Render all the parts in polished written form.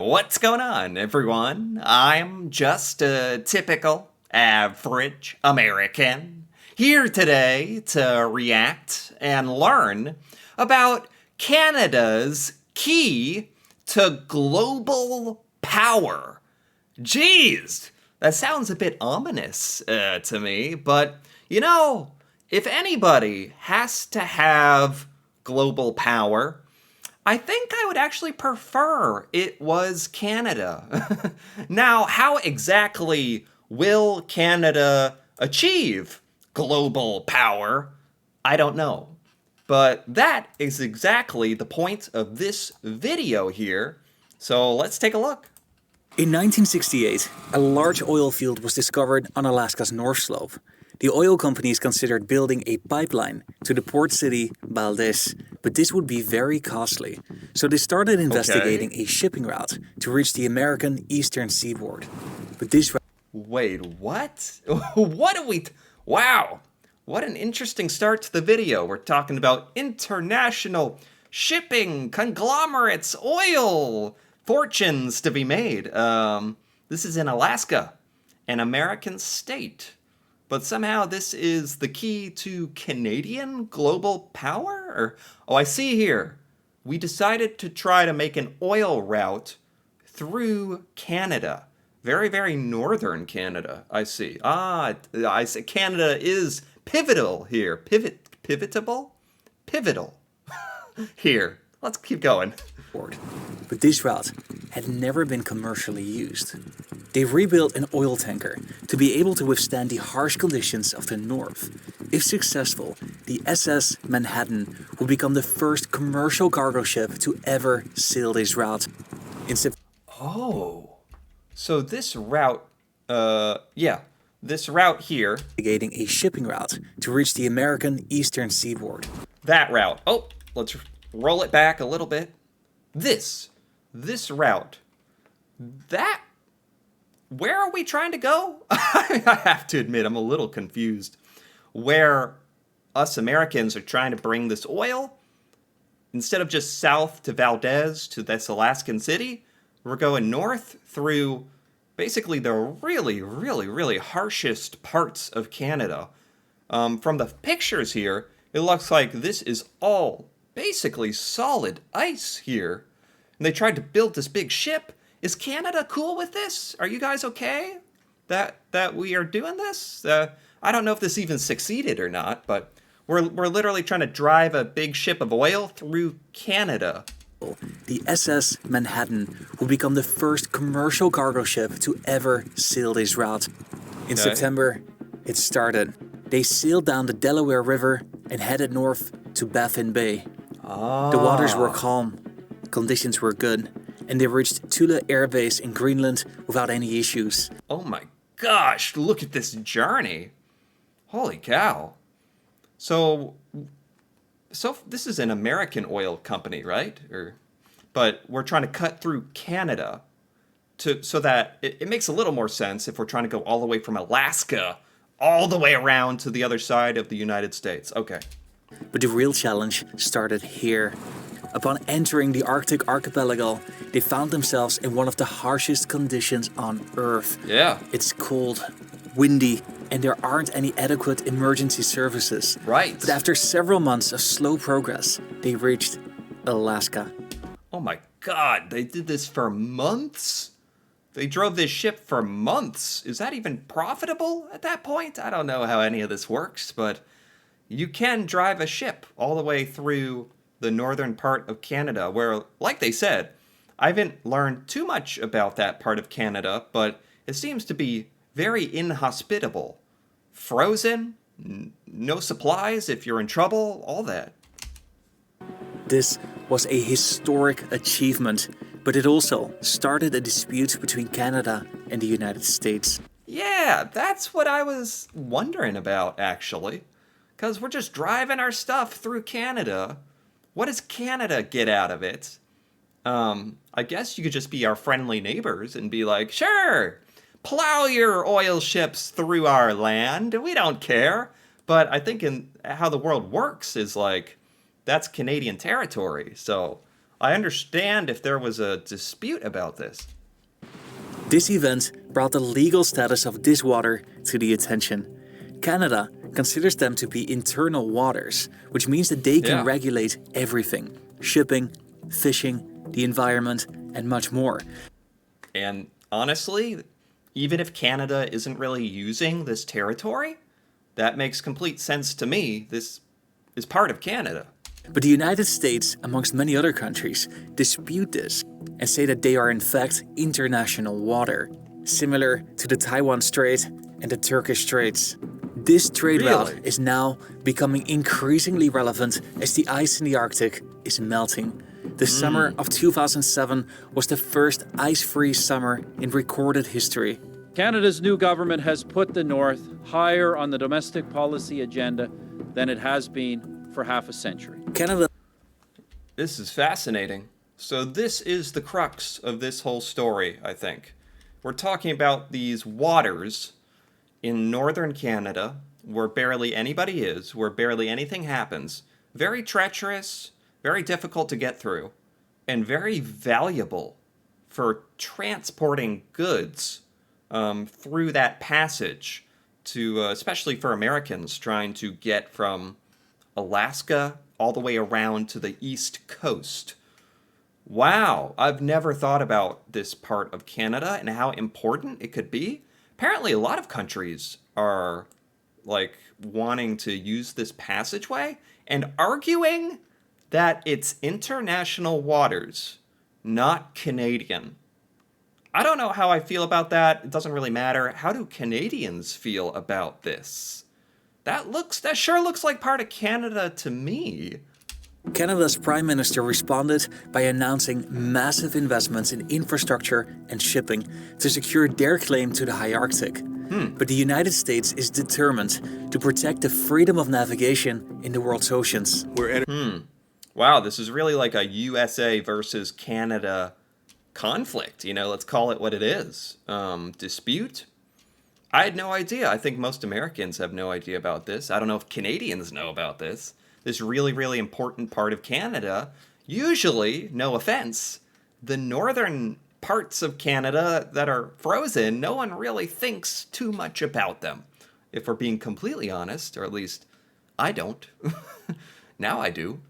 What's going on, everyone? I'm just a typical, average American here today to react and learn about Canada's key to global power. Jeez, that sounds a bit ominous to me, but if anybody has to have global power, I think I would actually prefer it was Canada. Now, how exactly will Canada achieve global power? I don't know. But that is exactly the point of this video here. So let's take a look. In 1968, a large oil field was discovered on Alaska's North Slope. The oil companies considered building a pipeline to the port city Valdez, but this would be very costly. So they started investigating a shipping route to reach the American eastern seaboard. But this Wait, what? What are we... Wow! What an interesting start to the video. We're talking about international shipping, conglomerates, oil, fortunes to be made. This is in Alaska, an American state. But somehow this is the key to Canadian global power? I see here. We decided to try to make an oil route through Canada. Very, very northern Canada, I see. I see. Canada is pivotal here. Pivotal here. Let's keep going. But this route had never been commercially used. They rebuilt an oil tanker to be able to withstand the harsh conditions of the north. If successful, the SS Manhattan would become the first commercial cargo ship to ever sail this route. In Oh, so this route, this route here. Investigating a shipping route to reach the American eastern seaboard. That route. Oh, let's roll it back a little bit. This route. Where are we trying to go? I have to admit, I'm a little confused. Where us Americans are trying to bring this oil, instead of just south to Valdez, to this Alaskan city, we're going north through basically the really, really, really harshest parts of Canada. From the pictures here, it looks like this is all basically solid ice here. And they tried to build this big ship. Is Canada cool with this? Are you guys okay that we are doing this? I don't know if this even succeeded or not, but we're literally trying to drive a big ship of oil through Canada. The SS Manhattan would become the first commercial cargo ship to ever sail this route. In September, it started. They sailed down the Delaware River and headed north to Baffin Bay. The waters were calm, conditions were good, and they reached Thule Air Base in Greenland without any issues. Oh my gosh, look at this journey. Holy cow. So this is an American oil company, right? But we're trying to cut through Canada so that it makes a little more sense if we're trying to go all the way from Alaska all the way around to the other side of the United States. Okay. But the real challenge started here. Upon entering the Arctic archipelago, they found themselves in one of the harshest conditions on Earth. Yeah. It's cold, windy, and there aren't any adequate emergency services. Right. But after several months of slow progress, they reached Alaska. Oh my God, they did this for months? They drove this ship for months. Is that even profitable at that point? I don't know how any of this works, but you can drive a ship all the way through the northern part of Canada, where, like they said, I haven't learned too much about that part of Canada, but it seems to be very inhospitable. Frozen, no supplies if you're in trouble, all that. This was a historic achievement, but it also started a dispute between Canada and the United States. Yeah, that's what I was wondering about, actually. Because we're just driving our stuff through Canada. What does Canada get out of it? I guess you could just be our friendly neighbors and be like, sure, plow your oil ships through our land. We don't care. But I think in how the world works is like, that's Canadian territory. So I understand if there was a dispute about this. This event brought the legal status of this water to the attention. Canada considers them to be internal waters, which means that they can Yeah. regulate everything: shipping, fishing, the environment, and much more. And honestly, even if Canada isn't really using this territory, that makes complete sense to me. This is part of Canada. But the United States, amongst many other countries, dispute this and say that they are in fact international water, similar to the Taiwan Strait and the Turkish Straits. This trade route Really? is now becoming increasingly relevant as the ice in the Arctic is melting. The summer of 2007 was the first ice-free summer in recorded history. Canada's new government has put the North higher on the domestic policy agenda than it has been for half a century. Canada This is fascinating. So this is the crux of this whole story, I think. We're talking about these waters in northern Canada where barely anybody is, where barely anything happens. Very treacherous, very difficult to get through, and very valuable for transporting goods through that passage to, especially for Americans trying to get from Alaska all the way around to the East Coast. Wow, I've never thought about this part of Canada and how important it could be. Apparently, a lot of countries are like wanting to use this passageway and arguing that it's international waters, not Canadian. I don't know how I feel about that. It doesn't really matter. How do Canadians feel about this? That sure looks like part of Canada to me. Canada's Prime Minister responded by announcing massive investments in infrastructure and shipping to secure their claim to the high Arctic. But the United States is determined to protect the freedom of navigation in the world's oceans. Wow, this is really like a USA versus Canada conflict. Let's call it what it is. Dispute? I had no idea. I think most Americans have no idea about this. I don't know if Canadians know about this. This really, really important part of Canada. Usually, no offense, the northern parts of Canada that are frozen, no one really thinks too much about them. If we're being completely honest, or at least I don't. Now I do.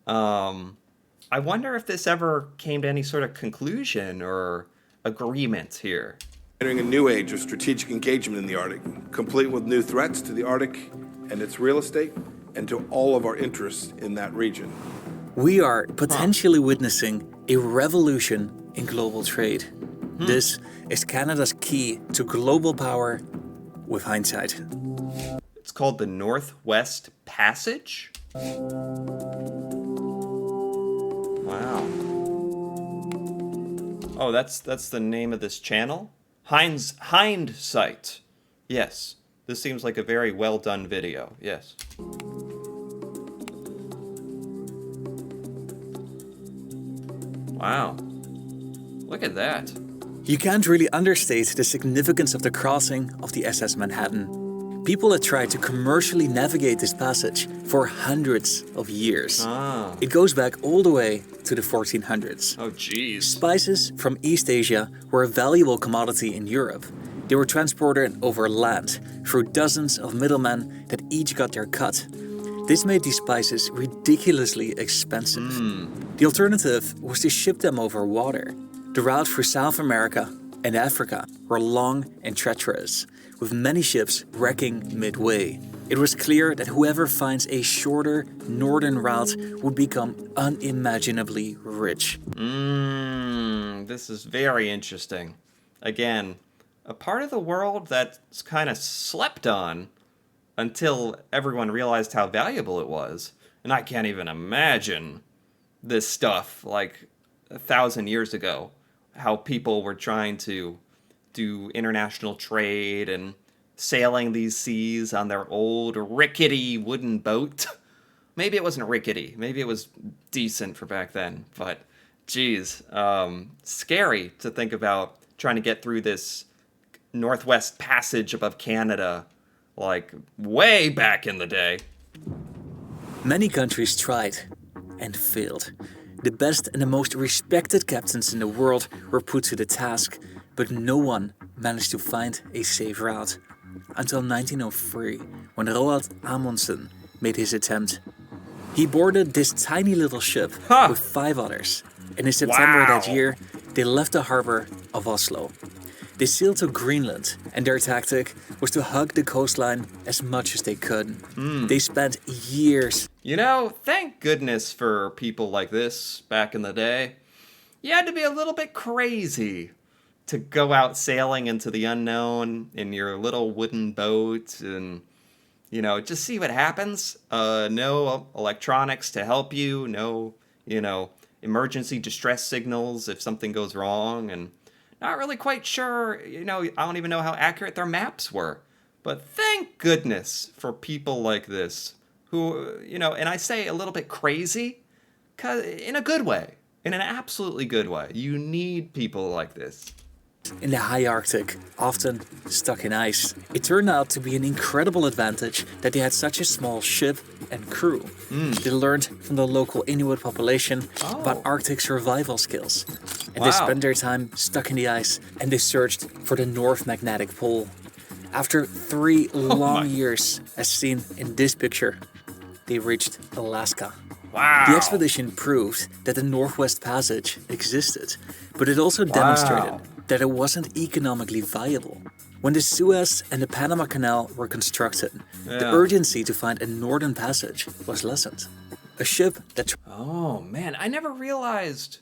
I wonder if this ever came to any sort of conclusion or agreement here. Entering a new age of strategic engagement in the Arctic, complete with new threats to the Arctic and its real estate, and to all of our interests in that region. We are potentially witnessing a revolution in global trade. This is Canada's key to global power with hindsight. It's called the Northwest Passage? Wow. Oh, that's the name of this channel? Hindsight. Yes. This seems like a very well done video. Yes. Wow. Look at that. You can't really understate the significance of the crossing of the SS Manhattan. People had tried to commercially navigate this passage for hundreds of years. It goes back all the way to the 1400s. Oh, jeez. Spices from East Asia were a valuable commodity in Europe. They were transported over land through dozens of middlemen that each got their cut. This made these spices ridiculously expensive. The alternative was to ship them over water. The route through South America and Africa were long and treacherous, with many ships wrecking midway. It was clear that whoever finds a shorter northern route would become unimaginably rich. This is very interesting. Again, a part of the world that's kind of slept on until everyone realized how valuable it was. And I can't even imagine this stuff like 1,000 years ago, how people were trying to do international trade and sailing these seas on their old rickety wooden boat. Maybe it wasn't rickety. Maybe it was decent for back then. But, geez, scary to think about trying to get through this Northwest Passage above Canada, like way back in the day. Many countries tried and failed. The best and the most respected captains in the world were put to the task, but no one managed to find a safe route. Until 1903, when Roald Amundsen made his attempt. He boarded this tiny little ship with 5 others, and in September that year, they left the harbor of Oslo. They sailed to Greenland, and their tactic was to hug the coastline as much as they could. They spent years. You know, thank goodness for people like this back in the day. You had to be a little bit crazy to go out sailing into the unknown in your little wooden boat and, you know, just see what happens. No electronics to help you, no, you know, emergency distress signals if something goes wrong, and not really quite sure, you know, I don't even know how accurate their maps were. But thank goodness for people like this who, you know, and I say a little bit crazy, 'cause in a good way, in an absolutely good way. You need people like this. In the high Arctic, often stuck in ice. It turned out to be an incredible advantage that they had such a small ship and crew. They learned from the local Inuit population about Arctic survival skills. And they spent their time stuck in the ice, and they searched for the North Magnetic Pole. After 3 long years, as seen in this picture, they reached Alaska. Wow. The expedition proved that the Northwest Passage existed, but it also demonstrated that it wasn't economically viable. When the Suez and the Panama Canal were constructed, the urgency to find a northern passage was lessened. A ship that... Oh, man, I never realized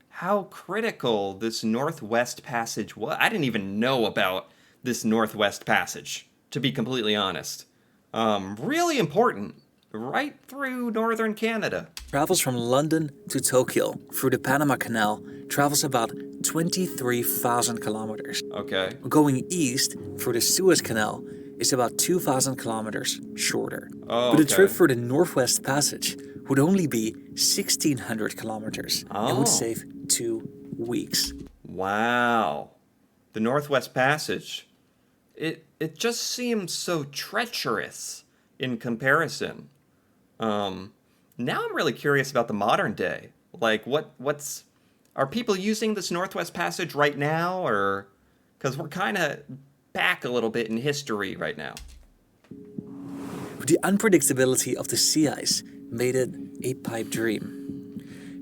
how critical this Northwest Passage was. I didn't even know about this Northwest Passage, to be completely honest. Really important. Right through northern Canada. travels from London to Tokyo through the Panama Canal, travels about 23,000 kilometers. Okay. Going east through the Suez Canal is about 2,000 kilometers shorter. Oh, but the okay. trip through the Northwest Passage would only be 1,600 kilometers and would save 2 weeks. Wow. The Northwest Passage. It just seems so treacherous in comparison. Now I'm really curious about the modern day. Like, are people using this Northwest Passage right now, or because we're kind of back a little bit in history right now? But the unpredictability of the sea ice made it a pipe dream.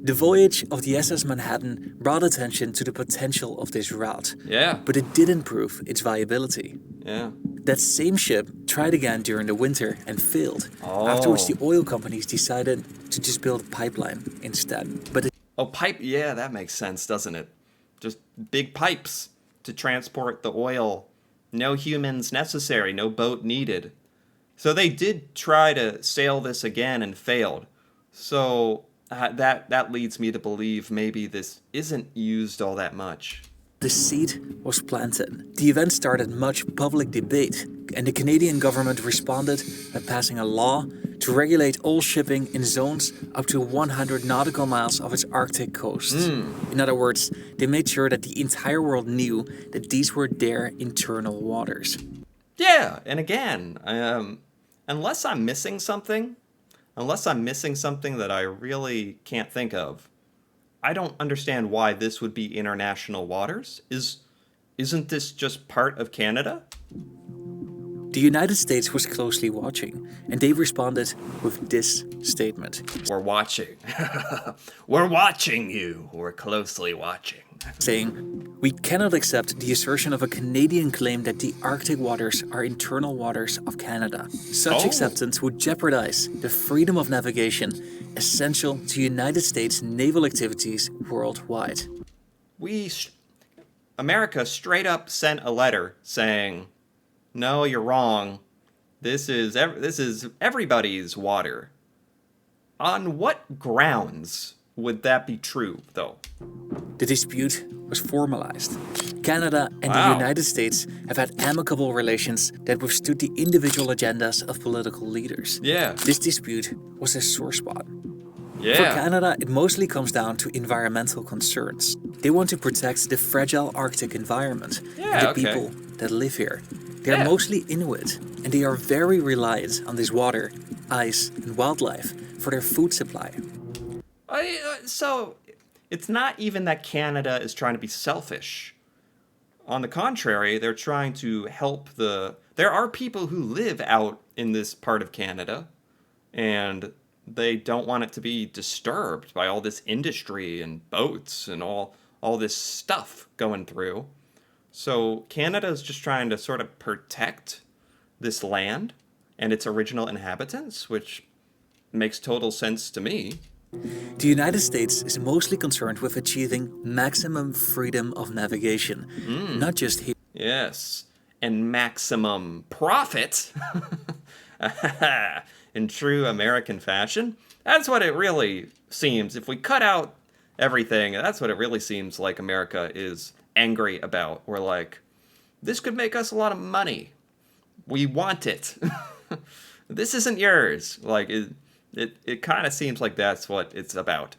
The voyage of the SS Manhattan brought attention to the potential of this route, Yeah. but it didn't prove its viability. Yeah. That same ship tried again during the winter and failed, after which the oil companies decided to just build a pipeline instead. But Yeah, that makes sense, doesn't it? Just big pipes to transport the oil. No humans necessary, no boat needed. So they did try to sail this again and failed. So that leads me to believe maybe this isn't used all that much. the seed was planted. The event started much public debate, and the Canadian government responded by passing a law to regulate all shipping in zones up to 100 nautical miles of its Arctic coast. In other words, they made sure that the entire world knew that these were their internal waters. Yeah, and again, unless I'm missing something that I really can't think of, I don't understand why this would be international waters. Isn't this just part of Canada? The United States was closely watching, and they responded with this statement, We're watching. We're watching you. We're closely watching. saying, "We cannot accept the assertion of a Canadian claim that the Arctic waters are internal waters of Canada. Such acceptance would jeopardize the freedom of navigation essential to United States naval activities worldwide." America straight up sent a letter saying, no, you're wrong. This is everybody's water. On what grounds would that be true, though? The dispute was formalized. Canada and the United States have had amicable relations that withstood the individual agendas of political leaders. Yeah. This dispute was a sore spot. Yeah. For Canada, it mostly comes down to environmental concerns. They want to protect the fragile Arctic environment and the people that live here. They are mostly Inuit, and they are very reliant on this water, ice, and wildlife for their food supply. So it's not even that Canada is trying to be selfish. On the contrary, they're trying to help there are people who live out in this part of Canada, and they don't want it to be disturbed by all this industry and boats and all this stuff going through. So Canada is just trying to sort of protect this land and its original inhabitants, which makes total sense to me. The United States is mostly concerned with achieving maximum freedom of navigation, not just here. Yes, and maximum profit. In true American fashion. That's what it really seems. If we cut out everything, that's what it really seems like America is angry about. We're like, this could make us a lot of money. We want it. This isn't yours. Like, it kind of seems like that's what it's about.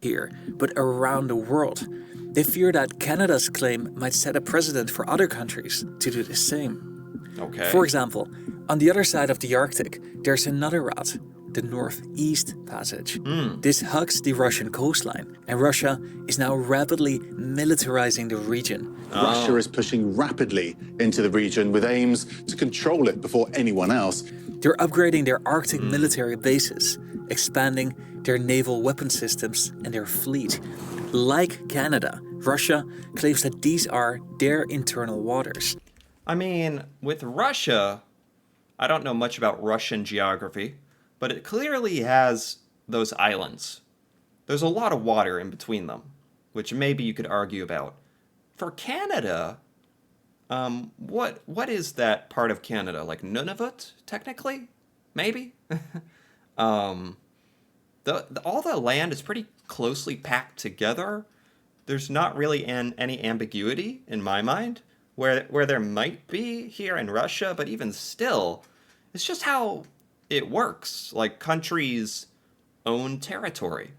Here, but around the world. They fear that Canada's claim might set a precedent for other countries to do the same. Okay. For example, on the other side of the Arctic, there's another route, the Northeast Passage. This hugs the Russian coastline, and Russia is now rapidly militarizing the region. Russia is pushing rapidly into the region with aims to control it before anyone else. They're upgrading their Arctic military bases, expanding their naval weapon systems and their fleet. Like Canada, Russia claims that these are their internal waters. I mean, with Russia, I don't know much about Russian geography, but it clearly has those islands. There's a lot of water in between them, which maybe you could argue about. For Canada, what is that part of Canada? Like Nunavut, technically? Maybe? All the land is pretty closely packed together. There's not really any ambiguity in my mind. Where there might be here in Russia, but even still, it's just how it works. Like, countries own territory.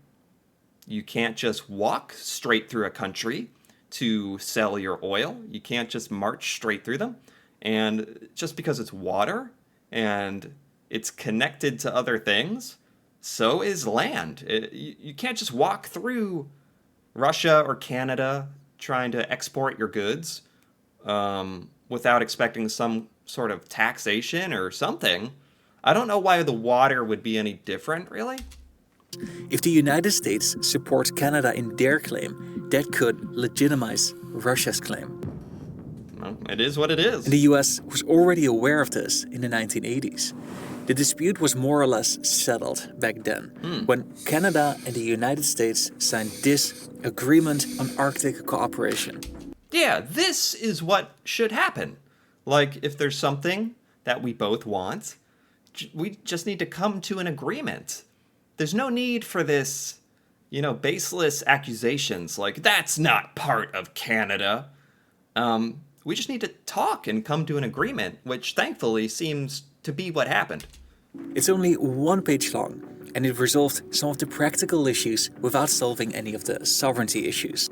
You can't just walk straight through a country to sell your oil. You can't just march straight through them. And just because it's water and it's connected to other things, so is land. You can't just walk through Russia or Canada trying to export your goods without expecting some sort of taxation or something. I don't know why the water would be any different, really. If the United States supports Canada in their claim, that could legitimize Russia's claim. Well, it is what it is. And the US was already aware of this in the 1980s. The dispute was more or less settled back then, when Canada and the United States signed this Agreement on Arctic Cooperation. Yeah, this is what should happen. Like, if there's something that we both want, we just need to come to an agreement. There's no need for this, baseless accusations like, that's not part of Canada. We just need to talk and come to an agreement, which thankfully seems to be what happened. It's only one page long, and it resolved some of the practical issues without solving any of the sovereignty issues.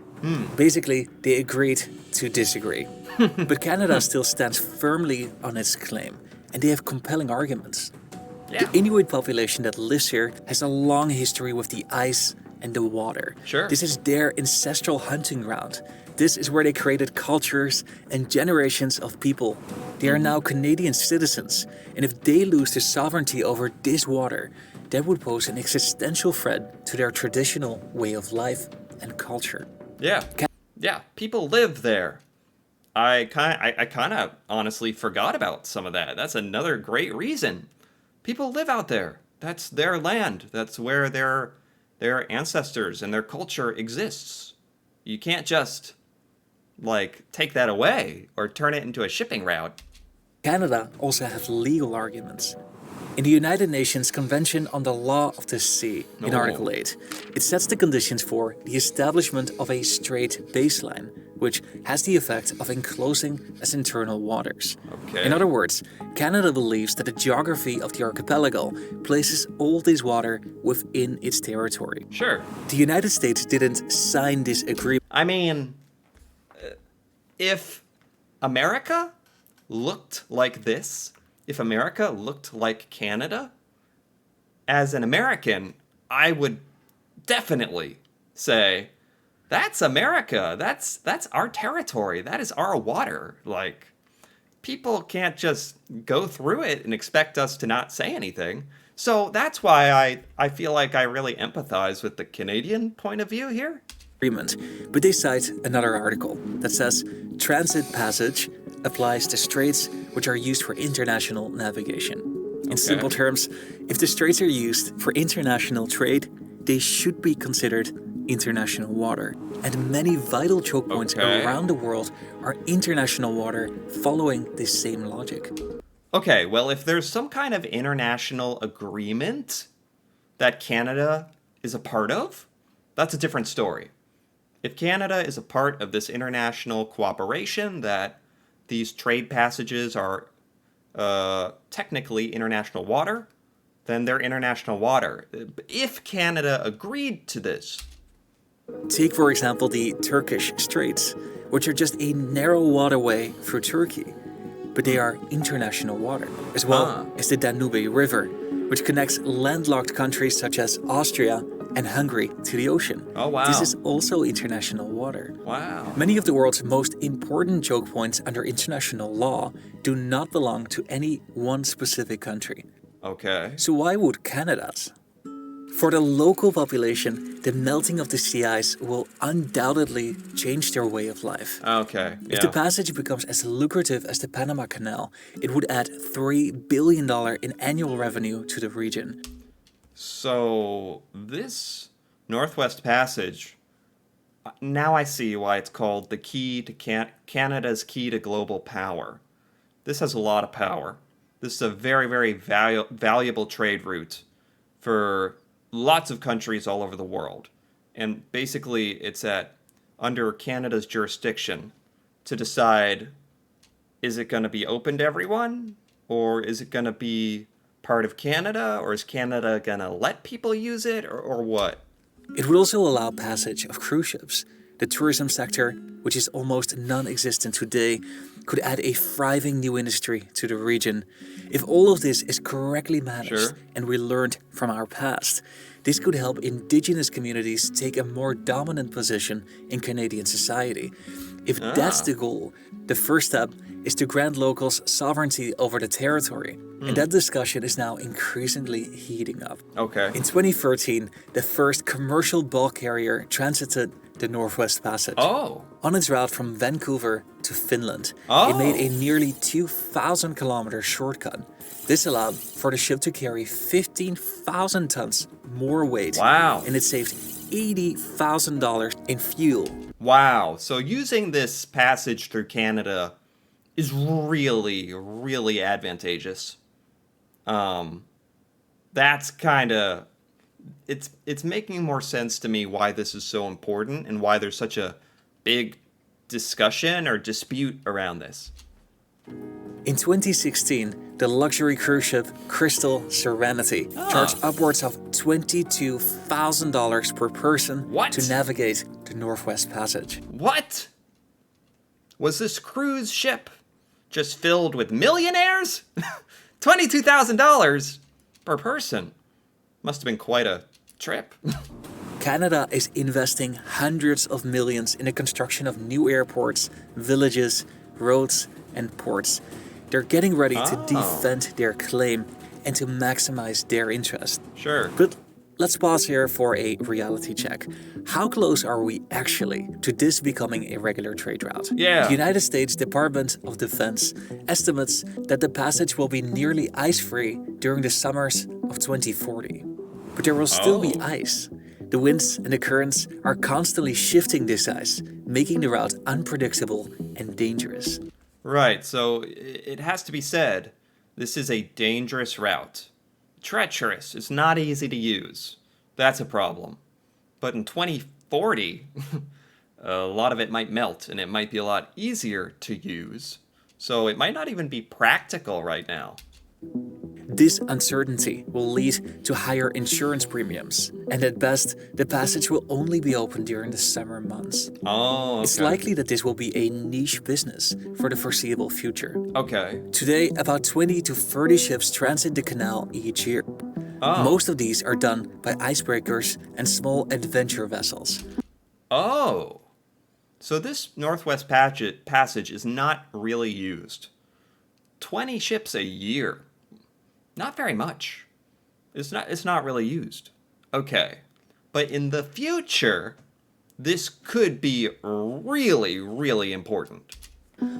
Basically, they agreed to disagree. But Canada still stands firmly on its claim, and they have compelling arguments. Yeah. The Inuit population that lives here has a long history with the ice and the water. Sure. This is their ancestral hunting ground. This is where they created cultures and generations of people. They are now Canadian citizens, and if they lose their sovereignty over this water, that would pose an existential threat to their traditional way of life and culture. Yeah, people live there. I kind of honestly forgot about some of that. That's another great reason. People live out there. That's their land. That's where their ancestors and their culture exists. You can't just take that away or turn it into a shipping route. Canada also has legal arguments. In the United Nations Convention on the Law of the Sea, in Article 8, it sets the conditions for the establishment of a strait baseline, which has the effect of enclosing as internal waters. Okay. In other words, Canada believes that the geography of the archipelago places all this water within its territory. Sure. The United States didn't sign this agreement. I mean, if America looked like this, if America looked like Canada, as an American, I would definitely say, that's America. That's our territory. That is our water. Like, people can't just go through it and expect us to not say anything. So that's why I feel like I really empathize with the Canadian point of view here. Agreement. But they cite another article that says transit passage applies to straits which are used for international navigation. In simple terms, if the straits are used for international trade, they should be considered international water. And many vital choke points around the world are international water following this same logic. Okay, well, if there's some kind of international agreement that Canada is a part of, that's a different story. If Canada is a part of this international cooperation that these trade passages are technically international water, then they're international water. If Canada agreed to this. Take, for example, the Turkish Straits, which are just a narrow waterway through Turkey, but they are international water, as well as the Danube River, which connects landlocked countries such as Austria and Hungary to the ocean. Oh, wow. This is also international water. Wow. Many of the world's most important choke points under international law do not belong to any one specific country. Okay. So why would Canada's? For the local population, the melting of the sea ice will undoubtedly change their way of life. Okay, If the passage becomes as lucrative as the Panama Canal, it would add $3 billion in annual revenue to the region. So, this Northwest Passage, now I see why it's called the key to Canada's key to global power. This has a lot of power. This is a very, very valuable trade route for lots of countries all over the world. And basically, it's under Canada's jurisdiction to decide, is it going to be open to everyone? Or is it going to be part of Canada? Or is Canada going to let people use it? Or what? It would also allow passage of cruise ships. The tourism sector, which is almost non-existent today, could add a thriving new industry to the region. If all of this is correctly managed and we learned from our past, this could help indigenous communities take a more dominant position in Canadian society. If that's the goal, the first step is to grant locals sovereignty over the territory. And that discussion is now increasingly heating up. Okay. In 2013, the first commercial bulk carrier transited the Northwest Passage. Oh. On its route from Vancouver to Finland, Oh. it made a nearly 2,000 kilometer shortcut. This allowed for the ship to carry 15,000 tons more weight. Wow. And it saved $80,000 in fuel. Wow. So using this passage through Canada is really, really advantageous. That's kind of... It's making more sense to me why this is so important and why there's such a big discussion or dispute around this. In 2016, the luxury cruise ship Crystal Serenity charged upwards of $22,000 per person to navigate the Northwest Passage. What? Was this cruise ship just filled with millionaires? $22,000 per person. Must have been quite a trip. Canada is investing hundreds of millions in the construction of new airports, villages, roads, and ports. They're getting ready to defend their claim and to maximize their interest. Sure. But let's pause here for a reality check. How close are we actually to this becoming a regular trade route? Yeah. The United States Department of Defense estimates that the passage will be nearly ice-free during the summers of 2040. But there will still be ice. The winds and the currents are constantly shifting this ice, making the route unpredictable and dangerous. Right, so it has to be said, this is a dangerous route. Treacherous, it's not easy to use. That's a problem. But in 2040, a lot of it might melt, and it might be a lot easier to use. So it might not even be practical right now. This uncertainty will lead to higher insurance premiums, and at best, the passage will only be open during the summer months. Oh, okay. It's likely that this will be a niche business for the foreseeable future. Okay. Today, about 20 to 30 ships transit the canal each year. Most of these are done by icebreakers and small adventure vessels. Oh, so this Northwest Passage is not really used. 20 ships a year. Not very much. It's not really used. Okay. But in the future, this could be really, really important.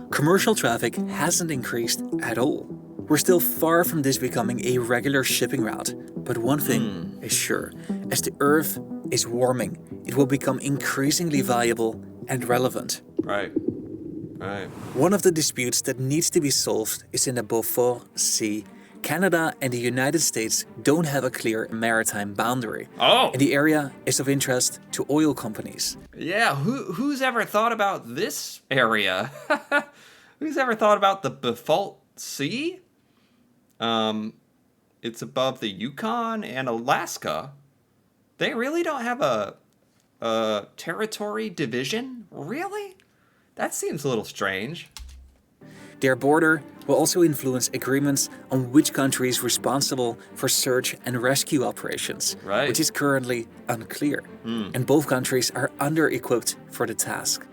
Commercial traffic hasn't increased at all. We're still far from this becoming a regular shipping route, but one thing is sure. As the Earth is warming, it will become increasingly valuable and relevant. Right. Right. One of the disputes that needs to be solved is in the Beaufort Sea. Canada and the United States don't have a clear maritime boundary. Oh! And the area is of interest to oil companies. Yeah, who's ever thought about this area? Who's ever thought about the Beaufort Sea? It's above the Yukon and Alaska. They really don't have a territory division? Really? That seems a little strange. Their border will also influence agreements on which country is responsible for search and rescue operations, Right. which is currently unclear. And both countries are under-equipped for the task.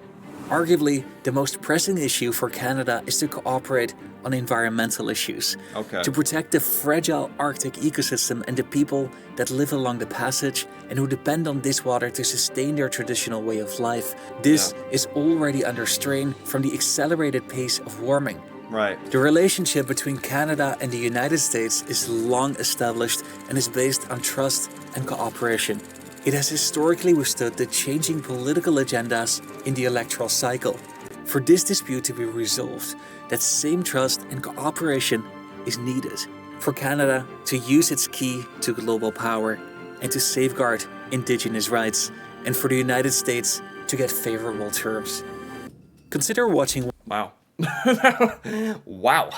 Arguably, the most pressing issue for Canada is to cooperate on environmental issues, Okay. to protect the fragile Arctic ecosystem and the people that live along the passage and who depend on this water to sustain their traditional way of life. This is already under strain from the accelerated pace of warming. Right. The relationship between Canada and the United States is long established and is based on trust and cooperation. It has historically withstood the changing political agendas in the electoral cycle. For this dispute to be resolved, that same trust and cooperation is needed for Canada to use its key to global power and to safeguard Indigenous rights, and for the United States to get favorable terms. Consider watching. Wow. Wow.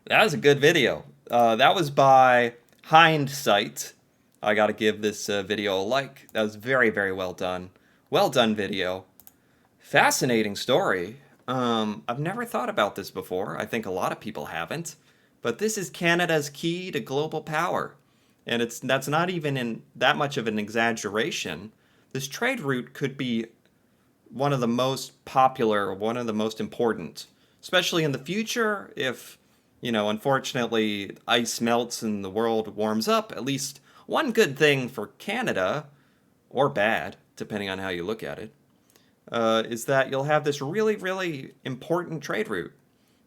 That was a good video. That was by Hindsight. I gotta give this video a like. That was very, very well done. Well done video. Fascinating story. I've never thought about this before. I think a lot of people haven't. But this is Canada's key to global power. And that's not even that much of an exaggeration. This trade route could be one of the most popular, one of the most important, especially in the future if, unfortunately, ice melts and the world warms up. At least one good thing for Canada, or bad, depending on how you look at it, is that you'll have this really, really important trade route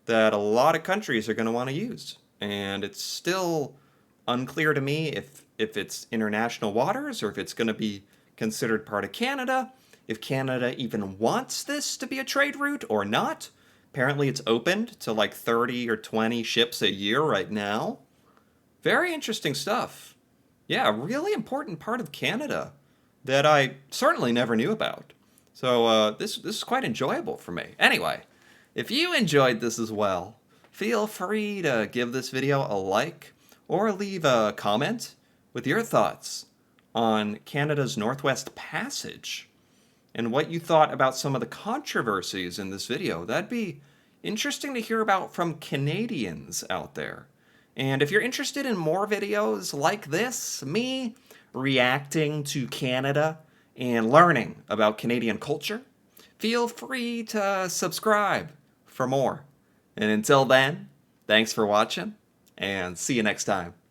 that a lot of countries are going to want to use. And it's still unclear to me if it's international waters or if it's going to be considered part of Canada, if Canada even wants this to be a trade route or not. Apparently it's opened to like 30 or 20 ships a year right now. Very interesting stuff. Yeah, a really important part of Canada that I certainly never knew about. So this is quite enjoyable for me. Anyway, if you enjoyed this as well, feel free to give this video a like or leave a comment with your thoughts on Canada's Northwest Passage and what you thought about some of the controversies in this video. That'd be interesting to hear about from Canadians out there. And if you're interested in more videos like this, me reacting to Canada and learning about Canadian culture, feel free to subscribe for more. And until then, thanks for watching, and see you next time.